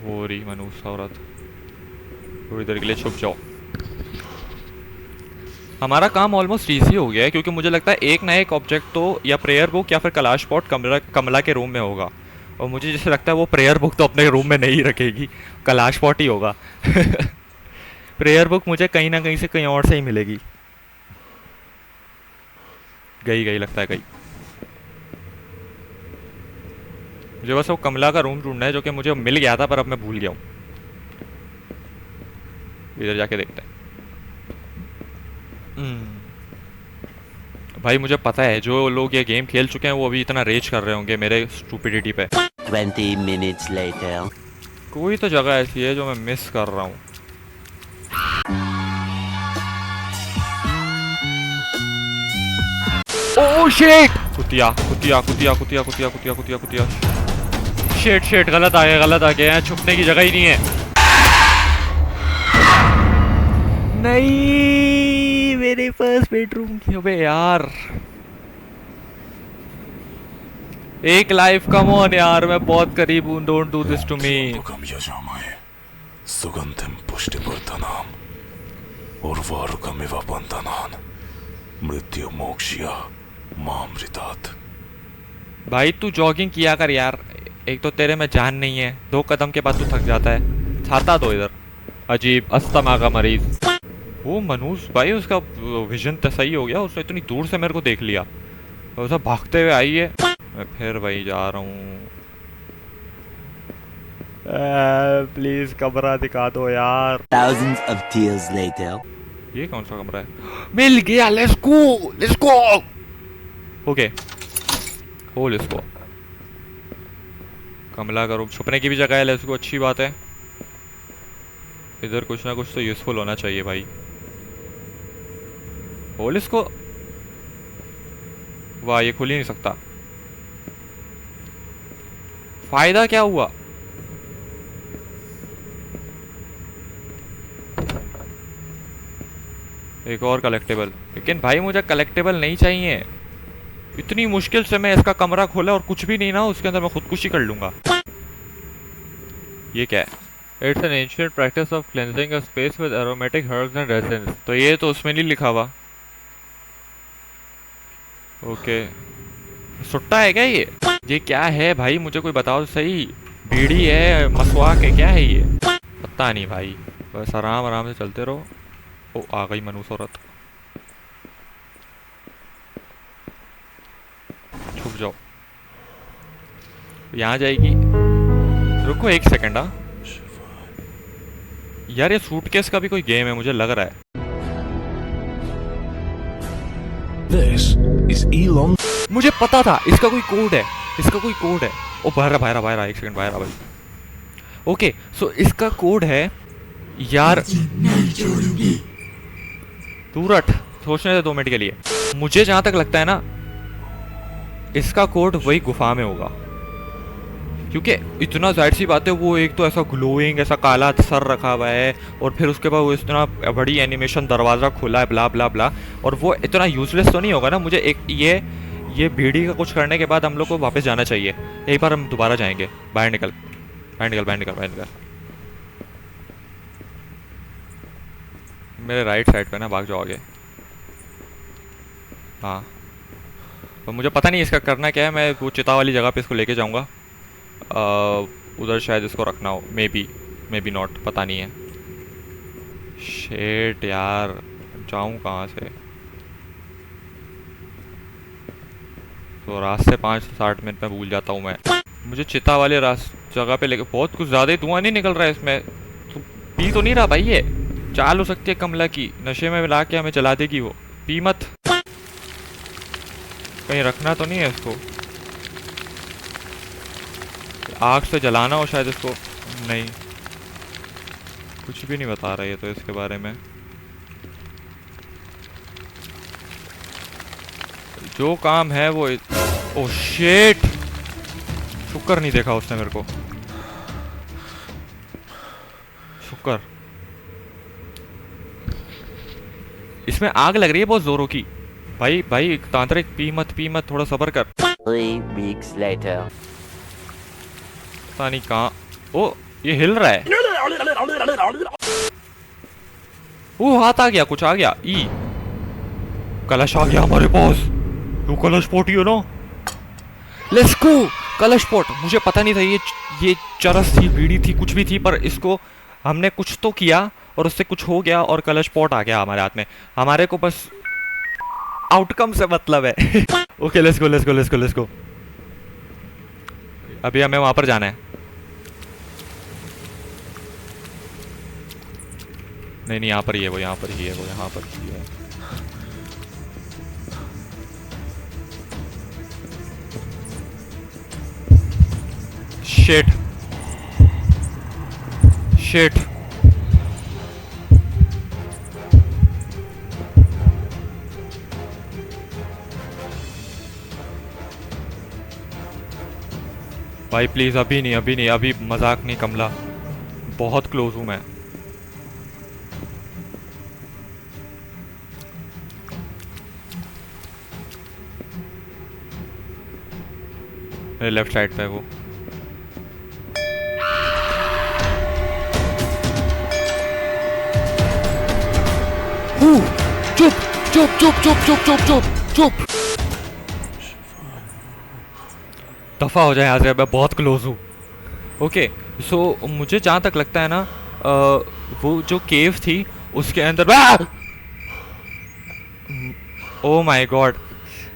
हो रही मनूस औरत, थोड़ी देर के लिए छुप जाओ। हमारा काम ऑलमोस्ट इजी हो गया है, क्योंकि मुझे लगता है एक ना एक ऑब्जेक्ट तो या प्रेयर बुक या फिर कैलाश पॉट कमला के रूम में होगा। और मुझे जैसे लगता है वो प्रेयर बुक तो अपने रूम में नहीं रखेगी, कैलाश पॉट ही होगा। प्रेयर बुक मुझे कहीं ना कहीं से कहीं और से ही मिलेगी। गई लगता है गई। मुझे बस वो कमला का रूम ढूंढना है, जो कि मुझे मिल गया था पर अब मैं भूल गया हूँ। इधर जाके देखते हैं। भाई मुझे पता है जो लोग ये गेम खेल चुके हैं वो अभी इतना रेज कर रहे होंगे मेरे स्टूपिडिटी पे। 20 minutes later. कोई तो जगह ऐसी है जो मैं मिस कर रहा हूँ। Oh shit! कुतिया कुतिया कुतिया कुतिया कुतिया कुतिया कुतिया कुतिया। शिट शिट, गलत आ गया। यहाँ छुपने की जगह ही नहीं है। नहीं, मेरे पास बेडरूम क्यों बे यार। एक लाइफ कम ऑन यार, मैं बहुत करीब हूँ। Don't do this to me. उपकम यजामहे सुगंधिम पुष्टिवर्धनाम उर्वारुकमिव बंधनान मृत्यु मोक्षया मामृतात्। भाई तू जॉगिंग किया कर यार, एक तो तेरे में जान नहीं है, 2 कदम के बाद तू थक जाता है। छाता दो इधर। अजीब अस्थमा का मरीज। वो मनुष्य भाई, उसका विजन तो सही हो गया, उसने इतनी दूर से मेरे को देख लिया, तो भागते हुए आई है। मैं फिर वही जा रहा हूँ। प्लीज कमरा दिखा दो यार। Thousands of tears later. ये कौन सा कमरा है? मिल गया, लेट्स गो। ओके, होल इसको। कमला का रूप, छुपने की भी जगह है, लेट्स गो, अच्छी बात है। इधर कुछ ना कुछ तो यूजफुल होना चाहिए भाई। होल इसको। वाह, ये खुल ही नहीं सकता। फायदा क्या हुआ? एक और कलेक्टेबल। लेकिन भाई मुझे कलेक्टेबल नहीं चाहिए। इतनी मुश्किल से मैं इसका कमरा खोला और कुछ भी नहीं ना उसके अंदर, मैं खुदकुशी कर लूंगा। ये क्या है? It's an ancient practice of cleansing a space with aromatic herbs and resins. तो ये तो उसमें नहीं लिखा हुआ। ओके, सुट्टा है क्या ये? ये क्या है भाई, मुझे कोई बताओ सही। बीड़ी है, मसवाक है, क्या है ये? पता नहीं भाई, बस आराम आराम से चलते रहो। ओ, आ गई मनुष्य औरत। छुप जाओ, यहाँ जाएगी। रुको 1 सेकंड। यार ये सूटकेस का भी कोई गेम है मुझे लग रहा है। This is Elon. मुझे पता था इसका कोई कोड है, ओ बाहर 1 सेकंड बाहर आ भाई। ओके, सो इसका कोड है यार। तू रट, सोचने दे 2 मिनट के लिए। मुझे जहां तक लगता है ना, इसका कोड वही गुफा में होगा, क्योंकि इतना जाहिर सी बात है, वो एक तो ऐसा ग्लोइंग, ऐसा काला सर रखा हुआ है, और फिर उसके बाद वो इतना बड़ी एनिमेशन, दरवाज़ा खुला है, ब्ला ब्ला ब्ला। और वो इतना यूजलेस तो नहीं होगा ना। मुझे एक ये भीड़ी का कुछ करने के बाद हम लोग को वापस जाना चाहिए। एक बार हम दोबारा जाएंगे। बाहर निकल। मेरे राइट साइड पे ना, भाग जाओ आगे। हाँ, तो मुझे पता नहीं इसका करना क्या है। मैं वो चिता वाली जगह पे इसको लेके जाऊंगा। उधर शायद इसको रखना हो, मे बी नॉट, पता नहीं है। शेट यार, जाऊं कहाँ से? तो रास्ते 5 से 60 मिनट में भूल जाता हूँ मैं। मुझे चिता वाले जगह पे लेके, बहुत कुछ ज़्यादा ही धुआं नहीं निकल रहा है इसमें। तो पी तो नहीं रहा भाई ये। चाल हो सकती है कमला की, नशे में मिला के हमें जला देगी वो। पी मत। कहीं रखना तो नहीं है इसको? आग से जलाना हो शायद इसको। नहीं, कुछ भी नहीं बता रहा ये तो इसके बारे में। जो काम है वो ओह शिट, शुक्र नहीं देखा उसने मेरे को। शुक्र। इसमें आग लग रही है बहुत जोरों की। भाई तांत्रिक, पी मत, थोड़ा सब्र कर। 3 weeks later. पता नहीं कहाँ। ओ, ये हिल रहा है। वो हाथ आ गया, कुछ आ गया। ई कलश आ गया हमारे पास। तू कलश पोट ही हो ना? Let's go. कलश पोट। मुझे पता नहीं था ये चरस थी, बीड़ी थी, कुछ भी थी, पर इसको हमने कुछ तो किया और उससे कुछ हो गया और कलश पोट आ गया हमारे हाथ में। हमारे को बस आउटकम से मतलब है। Okay, let's go. अभी हमें वहां पर जाना है। नहीं, यहाँ पर ही है वो, यहाँ पर ही है। Shit shit. भाई प्लीज अभी नहीं, अभी नहीं, अभी मजाक नहीं कमला, बहुत क्लोज हूं मैं। मेरे लेफ्ट साइड पे है वो। चुप चुप चुप चुप चुप चुप चुप चुप। दफा हो जाए यहाँ से, मैं बहुत क्लोज हूँ। ओके सो मुझे जहाँ तक लगता है ना, वो जो केव थी उसके अंदर। ओ माय गॉड,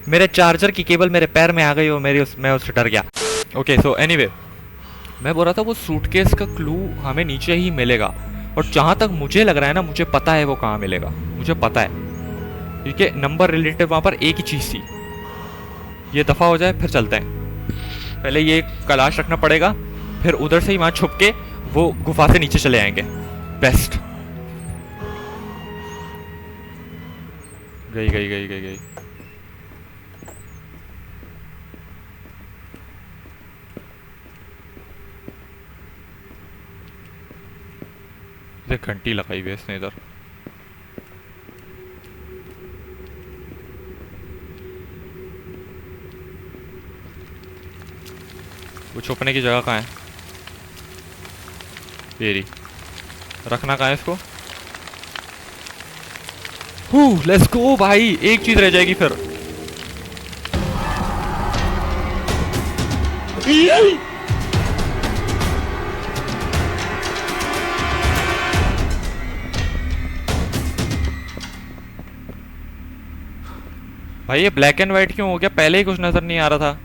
मेरे चार्जर की केबल मेरे पैर में आ गई और मैं उससे डर गया। ओके सो एनीवे, मैं बोल रहा था वो सूटकेस का क्लू हमें नीचे ही मिलेगा, और जहाँ तक मुझे लग रहा है ना, मुझे पता है वो कहाँ मिलेगा, मुझे पता है, क्योंकि नंबर रिलेटिव वहाँ पर एक ही चीज़ थी। ये दफ़ा हो जाए फिर चलते हैं। पहले ये कलाश रखना पड़ेगा, फिर उधर से ही वहाँ छुप के वो गुफा से नीचे चले आएंगे। बेस्ट। गई गई गई गई गई। घंटी लगाई हुई है इसने इधर। वो छुपने की जगह कहाँ है? येरी रखना कहाँ है इसको? लेट्स गो भाई, एक चीज रह जाएगी फिर। भाई ये ब्लैक एंड व्हाइट क्यों हो गया? पहले ही कुछ नजर नहीं आ रहा था।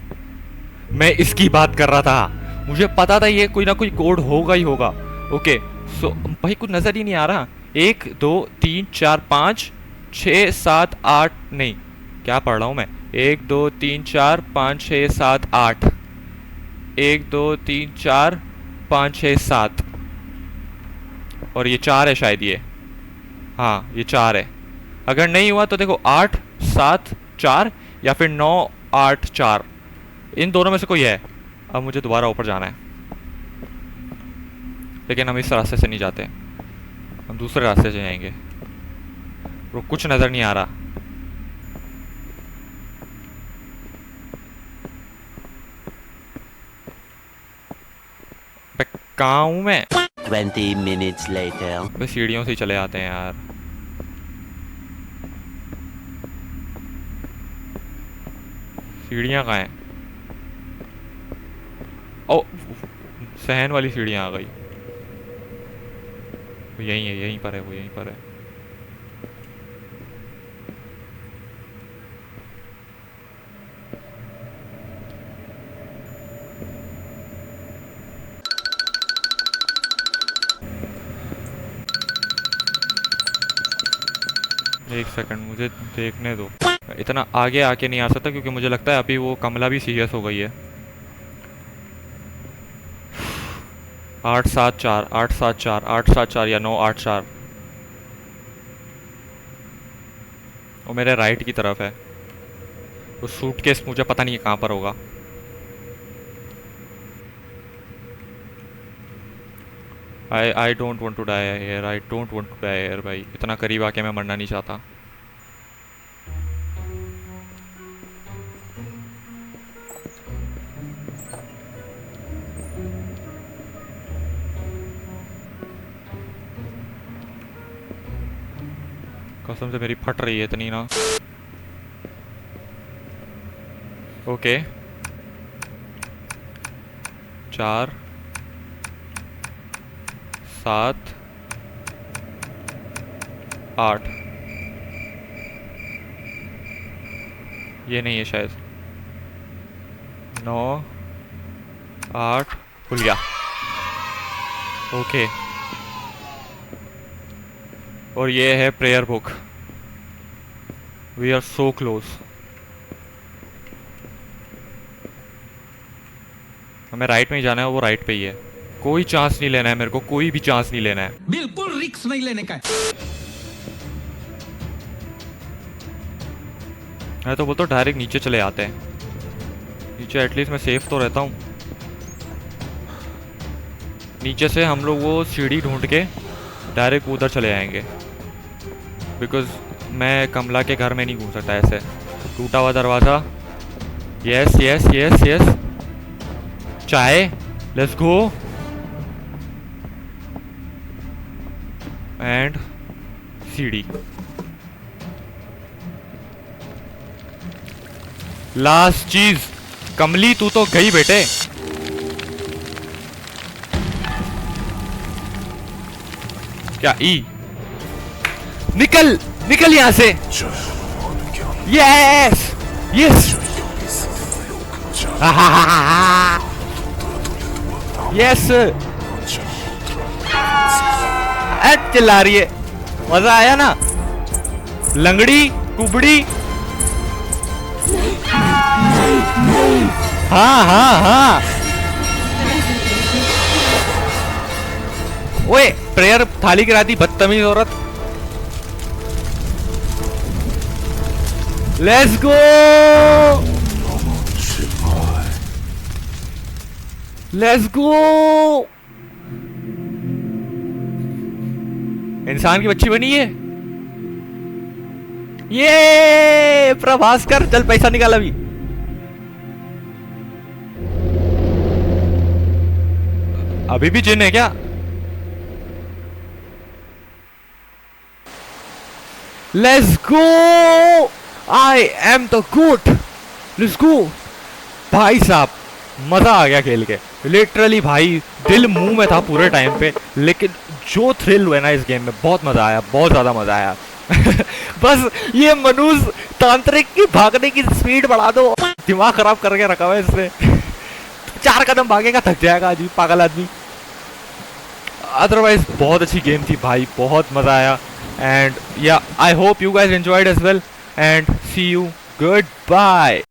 मैं इसकी बात कर रहा था, मुझे पता था ये कोई ना कोई कोड होगा ही होगा। ओके सो भाई कुछ नजर ही नहीं आ रहा। 1 2 3 4 5 6 7 8, नहीं क्या पढ़ रहा हूँ मैं? 1 2 3 4 5 6 7 8, 1 2 3 4 5 6 7, और ये 4 है शायद। ये हाँ ये 4 है। अगर नहीं हुआ तो देखो 8 7 4 या फिर 9 8 4, इन दोनों में से कोई है। अब मुझे दोबारा ऊपर जाना है, लेकिन हम इस रास्ते से नहीं जाते, हम दूसरे रास्ते से जाएंगे। वो कुछ नज़र नहीं आ रहा। कहाँ हूँ मैं? 20 minutes later. बस सीढ़ियों से ही चले आते हैं यार। सीढ़ियाँ कहाँ हैं? ओ सहन वाली सीढ़ियाँ आ गई। वो यहीं है, यहीं पर है, वो यहीं पर है। एक सेकंड मुझे देखने दो। इतना आगे आके नहीं आ सकता क्योंकि मुझे लगता है अभी वो कमला भी सीरियस हो गई है। 8 7 4 8 7 4 8 7 4 या 9 8 4। वो मेरे राइट की तरफ है। वो सूटकेस मुझे पता नहीं है कहाँ पर होगा। I don't want to die here, I don't want to die here. भाई इतना करीब आके मैं मरना नहीं चाहता। कसम से मेरी फट रही है इतनी ना। ओके 4 7 8, ये नहीं है शायद। 9 8, खुल गया। ओके और ये है prayer book. We are so close. हमें राइट में ही जाना है, वो राइट पे ही है। कोई चांस नहीं लेना है मेरे को, कोई भी चांस नहीं लेना है। बिल्कुल रिक्स नहीं लेने का। मैं तो बोलता हूँ डायरेक्ट नीचे चले आते हैं, नीचे एटलीस्ट मैं सेफ तो रहता हूँ। नीचे से हम लोग वो सीढ़ी ढूंढ के डायरेक्ट उधर चले आएंगे, बिकॉज मैं कमला के घर में नहीं घूम सकता ऐसे। टूटा हुआ दरवाज़ा, यस यस यस यस, चाय, लेट्स गो। एंड सीढ़ी, लास्ट चीज। कमली तू तो गई बेटे। क्या ई? निकल निकल यहां से। Yes yes yes. चिल्ला रही है, मजा आया ना? लंगड़ी कुबड़ी। हाँ हाँ हाँ। ओए प्रेयर थाली गिरा दी, बदतमीज औरत। Let's go let's go. इंसान की बच्ची बनी है ये। प्रभास कर, चल पैसा निकाल अभी। अभी भी जिन है क्या? Let's go, I am the good. Let's go भाई साहब, मजा आ गया खेल के लिटरली भाई। दिल मुंह में था पूरे टाइम पे, लेकिन जो थ्रिल हुआ ना इस गेम में, बहुत मजा आया, बहुत ज्यादा मजा आया। बस ये मनुष्य तांत्रिक की भागने की स्पीड बढ़ा दो, दिमाग खराब करके रखा हुआ है इसने। 4 कदम भागेगा थक जाएगा आदमी, पागल आदमी। अदरवाइज बहुत अच्छी गेम थी भाई, बहुत मजा आया। And yeah I hope you guys enjoyed as well, and see you, good bye.